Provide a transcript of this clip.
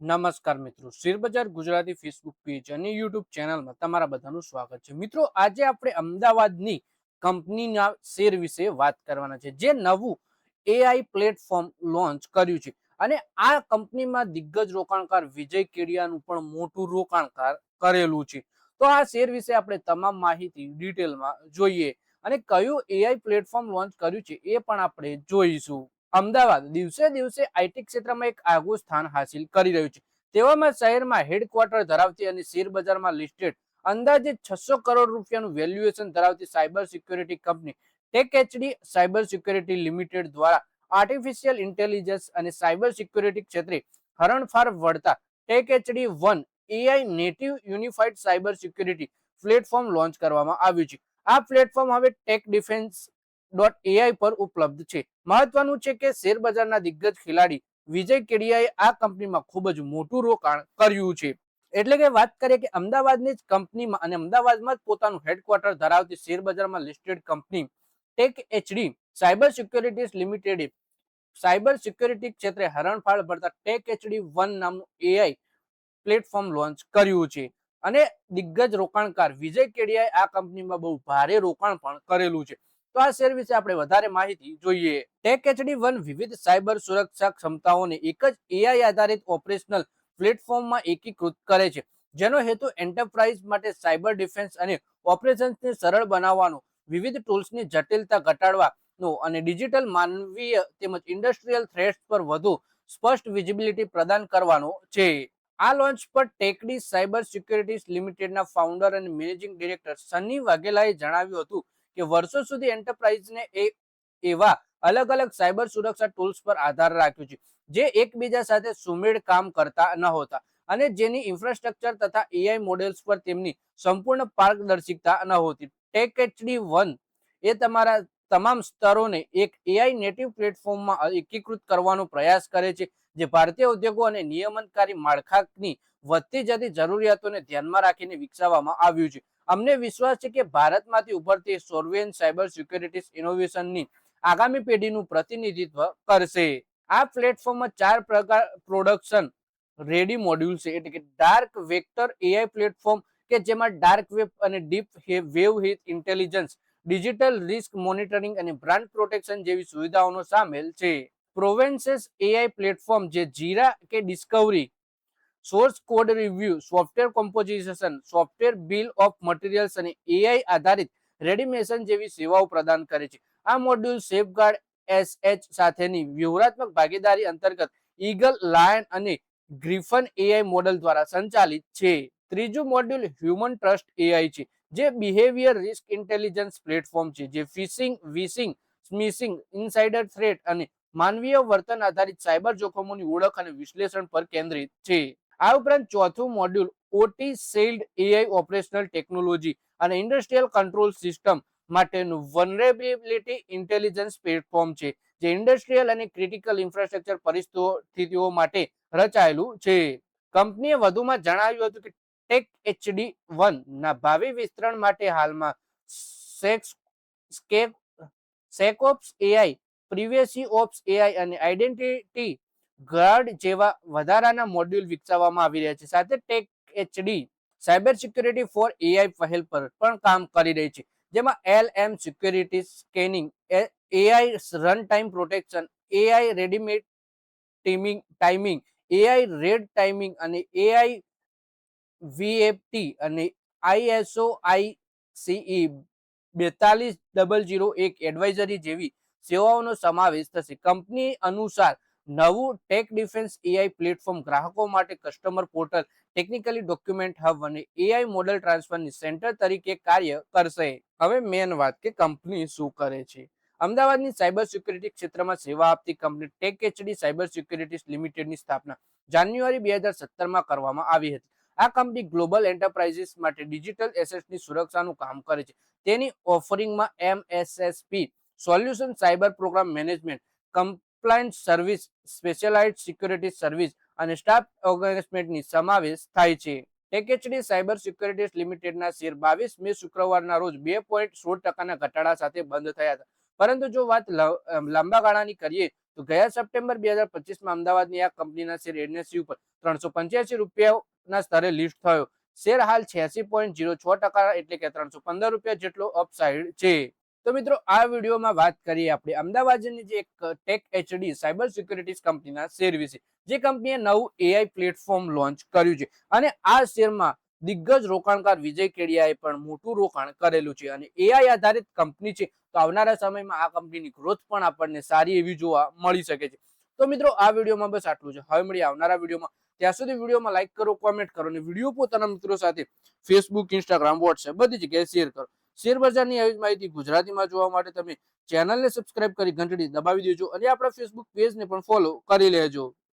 નમસ્કાર મિત્રો, શેરબજાર ગુજરાતી ફેસબુક પેજ અને યુટ્યુબ ચેનલમાં તમારા બધાનું સ્વાગત છે. મિત્રો, આજે આપણે અમદાવાદની કંપનીના શેર વિશે વાત કરવાના છે, જે નવું એઆઈ પ્લેટફોર્મ લોન્ચ કર્યું છે. અને આ કંપનીમાં દિગ્ગજ રોકાણકાર વિજય કેડિયાનું પણ મોટું રોકાણકાર કરેલું છે. તો આ શેર વિશે આપણે તમામ માહિતી ડિટેલમાં જોઈએ અને કયું એઆઈ પ્લેટફોર્મ લોન્ચ કર્યું છે એ પણ આપણે જોઈશું. અમદાવાદ દિવસે દિવસે આઈટી ક્ષેત્રમાં એક આગવું સ્થાન હાસિલ કરી રહ્યું છે. તેવામાં શહેરમાં હેડક્વાર્ટર ધરાવતી અને શેર બજારમાં લિસ્ટેડ અંદાજે 600 કરોડ રૂપિયાનું વેલ્યુએશન ધરાવતી cyber security company TechHD cyber security limited દ્વારા આર્ટિફિશિયલ ઇન્ટેલિજન્સ અને સાયબર સિક્યોરિટી ક્ષેત્રે હરણફાર વળતા TechHD one AI native unified cyber security platform launch કરવામાં આવ્યું છે. આ પ્લેટફોર્મ હવે ટેક ડિફેન્સ .ai પર ઉપલબ્ધ છે. મહત્વનું છે કે શેરબજારના દિગ્ગજ ખેલાડી વિજય કેડિયાએ આ કંપનીમાં ખૂબ જ મોટું રોકાણ કર્યું છે. એટલે કે વાત કરીએ કે અમદાવાદની જ કંપનીમાં અને અમદાવાદમાં જ પોતાનું હેડક્વાર્ટર ધરાવતી શેરબજારમાં listed company TechHD cyber securities લિમિટેડે સાયબર સિક્યોરિટી ક્ષેત્રે હરણફાળ ભરતા ટેકએચડી વન નામનું એઆઈ પ્લેટફોર્મ લોન્ચ કર્યું છે. અને દિગ્ગજ રોકાણકાર વિજય કેડિયાએ આ કંપનીમાં બહુ ભારે રોકાણ પણ કરેલું છે. તો આ શેર વિશે આપણે વધારે માહિતી જોઈએ. ટેકએચડી વન વિવિધ સાયબર સુરક્ષા ક્ષમતાઓને એક જ એઆઈ આધારિત ઓપરેશનલ પ્લેટફોર્મમાં એકીકૃત કરે છે, જેનો હેતુ એન્ટરપ્રાઇઝ માટે સાયબર ડિફેન્સ અને ઓપરેશન્સને સરળ બનાવવાનો, વિવિધ ટૂલ્સની જટિલતા ઘટાડવાનો અને ડિજિટલ માનવીય તેમજ ઇન્ડસ્ટ્રીયલ થ્રેટ્સ પર વધુ સ્પષ્ટ વિઝિબિલિટી પ્રદાન કરવાનો છે. આ લોન્ચ પર ટેકડી સાયબર સિક્યોરિટીઝ લિમિટેડના ફાઉન્ડર અને મેનેજિંગ ડિરેક્ટર સની વાઘેલાએ જણાવ્યું હતું કે વર્ષો સુધી એન્ટરપ્રાઇઝને એવા અલગ અલગ સાયબર સુરક્ષા ટૂલ્સ પર આધાર રાખ્યો છે, જે એકબીજા સાથે સુમેળ કામ કરતા નહોતા અને જેની ઇન્ફ્રાસ્ટ્રક્ચર તથા એઆઈ મોડેલ્સ પર તેમની સંપૂર્ણ પારદર્શિકતા નહોતી. ટેકએચડી વન એ તમારા તમામ સ્તરોને એક એઆઈ નેટિવ પ્લેટફોર્મમાં એકીકૃત કરવાનો પ્રયાસ કરે છે, જે ભારતીય ઉદ્યોગો અને નિયમનકારી માળખાની વધતી જતી જરૂરિયાતોને ધ્યાનમાં રાખીને વિકસાવવામાં આવ્યું છે. અમને વિશ્વાસ છે કે ભારતમાંથી ઉભરતી સોવરેન સાયબર સિક્યોરિટી ઇનોવેશનની આગામી પેઢીનું પ્રતિનિધિત્વ કરશે. આ પ્લેટફોર્મમાં 4 પ્રકાર પ્રોડક્શન રેડી મોડ્યુલ છે, એટલે કે ડાર્ક વેક્ટર એઆઈ પ્લેટફોર્મ કે જેમાં ડાર્ક વેબ અને ડીપ વેવ હિત ઇન્ટેલિજન્સ, ડિજિટલ રિસ્ક મોનિટરિંગ અને બ્રાન્ડ પ્રોટેક્શન જેવી સુવિધાઓનો સામેલ છે. પ્રોવેન્સેસ એઆઈ પ્લેટફોર્મ જે જીરા કે Discovery, source code review, software composition, software bill of materials અને એઆઈ આધારિત રેડિમેશન જેવી સેવાઓ પ્રદાન કરે છે. આ મોડ્યુલ સેફગાર્ડ એસએચ સાથેની વ્યૂહાત્મક ભાગીદારી અંતર્ગત ઈગલ, લાયન અને ગ્રીફન એઆઈ મોડેલ દ્વારા સંચાલિત છે. ત્રીજું મોડ્યુલ હ્યુમન ટ્રસ્ટ એઆઈ છે, જે બિહેવિયર રિસ્ક ઇન્ટેલિજન્સ પ્લેટફોર્મ છે, જે ફિશિંગ, વિશિંગ, સ્મિશિંગ, ઇનસાઇડર થ્રેટ અને માનવીય વર્તન આધારિત સાયબર જોખમોની ઓળખ અને વિશ્લેષણ પર કેન્દ્રિત છે. આ ઉપરાંત ચોથું module OT shield AI operational technology અને ઇન્ડસ્ટ્રીયલ કંટ્રોલ સિસ્ટમ માટેનું વનરેબિલિટી ઇન્ટેલિજન્સ પ્લેટફોર્મ છે, જે ઇન્ડસ્ટ્રીયલ અને ક્રિટિકલ ઇન્ફ્રાસ્ટ્રક્ચર પરિસ્થિતિઓ માટે રચાયેલું છે. કંપનીએ વધુમાં જણાવ્યું હતું કે ટેકએચડી વન ના ભાવિ વિસ્તરણ માટે હાલમાં સેકઓપ્સ એઆઈ, પ્રિવેસી ઓપ્સ એઆઈ અને આઈડેન્ટિટી ગાર્ડ જેવા વધારાના મોડ્યુલ વિકસાવવામાં આવી રહ્યા છે. સાથે ટેકએચડી સાયબર સિક્યોરિટી ફોર એઆઈ પહેલ પર પણ કામ કરી રહી છે, જેમાં LM security scanning, AI run time protection, AI readymade timing, AI red timing અને એઆઈ વીએફટી અને આઈએસઓ આઈસીઈ 42001 એડવાઇઝરી જેવી સેવાઓનો સમાવેશ થશે. કંપની અનુસાર નવું ટેક ડિફેન્સ એઆઈ પ્લેટફોર્મ ગ્રાહકો માટે customer portal, technically document hub અને એઆઈ મોડેલ ટ્રાન્સફરની સેન્ટર તરીકે કાર્ય કરશે. હવે મેન વાત કે કંપની શું કરે છે. અમદાવાદની સાયબર સિક્યોરિટી ક્ષેત્રમાં સેવા આપતી કંપની ટેકએચડી સાયબર સિક્યોરિટીઝ લિમિટેડની સ્થાપના જાન્યુઆરી 2017માં કરવામાં આવી હતી. આ કંપની ગ્લોબલ એન્ટરપ્રાઇઝીસ માટે ડિજિટલ એસેટ્સની સુરક્ષાનું કામ કરે છે. તેની ઓફરિંગમાં MSSP solution, cyber program management, compliance service, specialised security service અને સ્ટાફ ઓર્ગેનાઇઝમેન્ટની સમાવેશ થાય છે. ટેકએચડી સાયબર સિક્યોરિટીઝ લિમિટેડના શેર 22 મે શુક્રવારના રોજ 2.16% ઘટાડા સાથે બંધ થયા હતા. પરંતુ જો વાત લાંબા ગાળાની કરીએ તો ગયા સપ્ટેમ્બર 2025માં અમદાવાદની આ કંપનીના શેર NSE ઉપર 385 રૂપિયાના સ્તરે લિસ્ટ થયો. શેર હાલ 86.06% એટલે કે 315 રૂપિયા જેટલો અપસાઇડ છે. તો મિત્રો આ વિડીયોમાં વાત કરીએ આપણે અમદાવાદની જે એક ટેક HD સાયબર સિક્યુરિટીઝ કંપનીના શેર વિશે, જે કંપનીએ નવું AI પ્લેટફોર્મ લોન્ચ કર્યું છે અને આ શેરમાં દિગ્ગજ રોકાણકાર વિજય કેડિયાએ પણ મોટું રોકાણ કરેલું છે અને AI આધારિત કંપની છે. તો આવનારા સમયમાં આ કંપનીની ગ્રોથ પણ આપણને સારી એવી જોવા મળી શકે છે. તો મિત્રો આ વિડીયોમાં બસ આટલું છે. હવે મળીએ આવનારા વિડીયોમાં. ત્યાં સુધી વિડીયોમાં લાઈક કરો, કોમેન્ટ કરો અને વિડીયો પોતાના મિત્રો સાથે ફેસબુક, ઇન્સ્ટાગ્રામ, વોટ્સએપ બધી જગ્યાએ શેર કરો. શેર બજારની આવી માહિતી ગુજરાતીમાં જોવા માટે તમે ચેનલને સબસ્ક્રાઇબ કરી ઘંટડી દબાવી દેજો અને આપણા ફેસબુક પેજને પણ ફોલો કરી લેજો.